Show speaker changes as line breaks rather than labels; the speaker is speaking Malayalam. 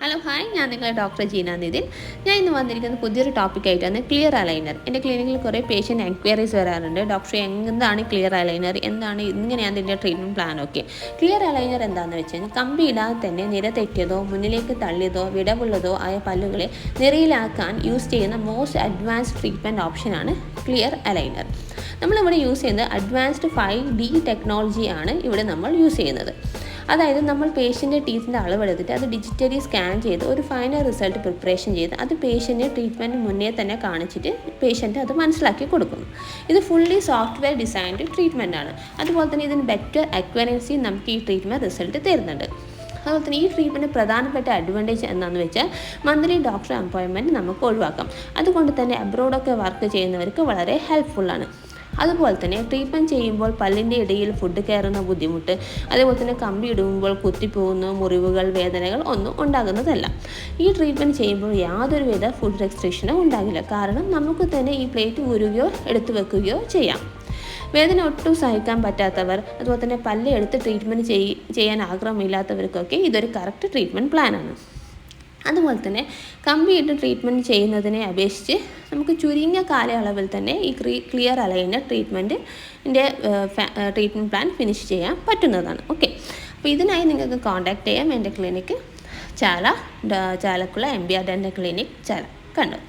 ഹലോ ഹായ്, ഞാൻ നിങ്ങളുടെ ഡോക്ടർ ജീന നിതിൻ. ഞാൻ ഇന്ന് വന്നിരിക്കുന്ന പുതിയൊരു ടോപ്പിക്കായിട്ടാണ് ക്ലിയർ അലൈനർ. എൻ്റെ ക്ലിനിക്കിൽ കുറേ പേഷ്യൻ്റ് എൻക്വയറീസ് വരാറുണ്ട്. ഡോക്ടറെ എന്താണ് ക്ലിയർ അലൈനർ, എന്താണ് ഇങ്ങനെയാണ് ഇതിൻ്റെ ട്രീറ്റ്മെൻറ്റ് പ്ലാനൊക്കെ. ക്ലിയർ അലൈനർ എന്താണെന്ന് വെച്ച് കഴിഞ്ഞാൽ കമ്പി ഇടാതെ തന്നെ നിര തെറ്റിയതോ മുന്നിലേക്ക് തള്ളിയതോ വിടവുള്ളതോ ആയ പല്ലുകളെ നിരയിലാക്കാൻ യൂസ് ചെയ്യുന്ന മോസ്റ്റ് അഡ്വാൻസ്ഡ് ട്രീറ്റ്മെൻറ്റ് ഓപ്ഷനാണ് ക്ലിയർ അലൈനർ. നമ്മളിവിടെ യൂസ് ചെയ്യുന്നത് അഡ്വാൻസ്ഡ് 5D ടെക്നോളജിയാണ് ഇവിടെ നമ്മൾ യൂസ് ചെയ്യുന്നത്. അതായത് നമ്മൾ പേഷ്യൻ്റെ ടീത്തിൻ്റെ അളവെടുത്തിട്ട് അത് ഡിജിറ്റലി സ്കാൻ ചെയ്ത് ഒരു ഫൈനൽ റിസൾട്ട് പ്രിപ്പറേഷൻ ചെയ്ത് അത് പേഷ്യൻറ്റിന് ട്രീറ്റ്മെൻറ്റ് മുന്നേ തന്നെ കാണിച്ചിട്ട് പേഷ്യൻറ്റ് അത് മനസ്സിലാക്കി കൊടുക്കുന്നു. ഇത് ഫുള്ളി സോഫ്റ്റ്വെയർ ഡിസൈൻഡ് ട്രീറ്റ്മെൻ്റ് ആണ്. അതുപോലെ തന്നെ ഇതിന് ബെറ്റർ അക്യുറൻസി നമുക്ക് ഈ ട്രീറ്റ്മെൻറ്റ് റിസൾട്ട് തരുന്നുണ്ട്. അതുപോലെ തന്നെ ഈ ട്രീറ്റ്മെൻറ്റ് പ്രധാനപ്പെട്ട അഡ്വാൻറ്റേജ് എന്താണെന്ന് വെച്ചാൽ മന്ത്ലി ഡോക്ടർ അപ്പോയിൻമെൻറ്റ് നമുക്ക് ഒഴിവാക്കാം. അതുകൊണ്ട് തന്നെ അബ്രോഡൊക്കെ വർക്ക് ചെയ്യുന്നവർക്ക് വളരെ ഹെൽപ്ഫുള്ളാണ്. അതുപോലെ തന്നെ ട്രീറ്റ്മെൻറ്റ് ചെയ്യുമ്പോൾ പല്ലിൻ്റെ ഇടയിൽ ഫുഡ് കയറുന്ന ബുദ്ധിമുട്ട്, അതേപോലെ തന്നെ കമ്പി ഇടുമ്പോൾ കുത്തിപ്പോകുന്ന മുറിവുകൾ, വേദനകൾ ഒന്നും ഉണ്ടാകുന്നതല്ല. ഈ ട്രീറ്റ്മെൻറ്റ് ചെയ്യുമ്പോൾ യാതൊരുവിധ ഫുഡ് റെസ്ട്രിക്ഷനും ഉണ്ടാകില്ല. കാരണം നമുക്ക് തന്നെ ഈ പ്ലേറ്റ് ഊരുകയോ എടുത്തു വെക്കുകയോ ചെയ്യാം. വേദന ഒട്ടും സഹിക്കാൻ പറ്റാത്തവർ, അതുപോലെ തന്നെ പല്ല് എടുത്ത് ട്രീറ്റ്മെൻറ്റ് ചെയ്യാൻ ആഗ്രഹമില്ലാത്തവർക്കൊക്കെ ഇതൊരു കറക്റ്റ് ട്രീറ്റ്മെൻറ്റ് പ്ലാനാണ്. അതുപോലെ തന്നെ കമ്പിയിട്ട് ട്രീറ്റ്മെൻറ്റ് ചെയ്യുന്നതിനെ അപേക്ഷിച്ച് നമുക്ക് ചുരുങ്ങിയ കാലയളവിൽ തന്നെ ഈ ക്ലിയർ അലൈനർ ട്രീറ്റ്മെൻറ്റിൻ്റെ ട്രീറ്റ്മെൻറ്റ് പ്ലാൻ ഫിനിഷ് ചെയ്യാൻ പറ്റുന്നതാണ്. ഓക്കെ, അപ്പോൾ ഇതിനായി നിങ്ങൾക്ക് കോൺടാക്റ്റ് ചെയ്യാം എൻ്റെ ക്ലിനിക്ക് ചാലക്കുള്ള MBR ഡെൻ്റൽ ക്ലിനിക് ചാല കണ്ടു.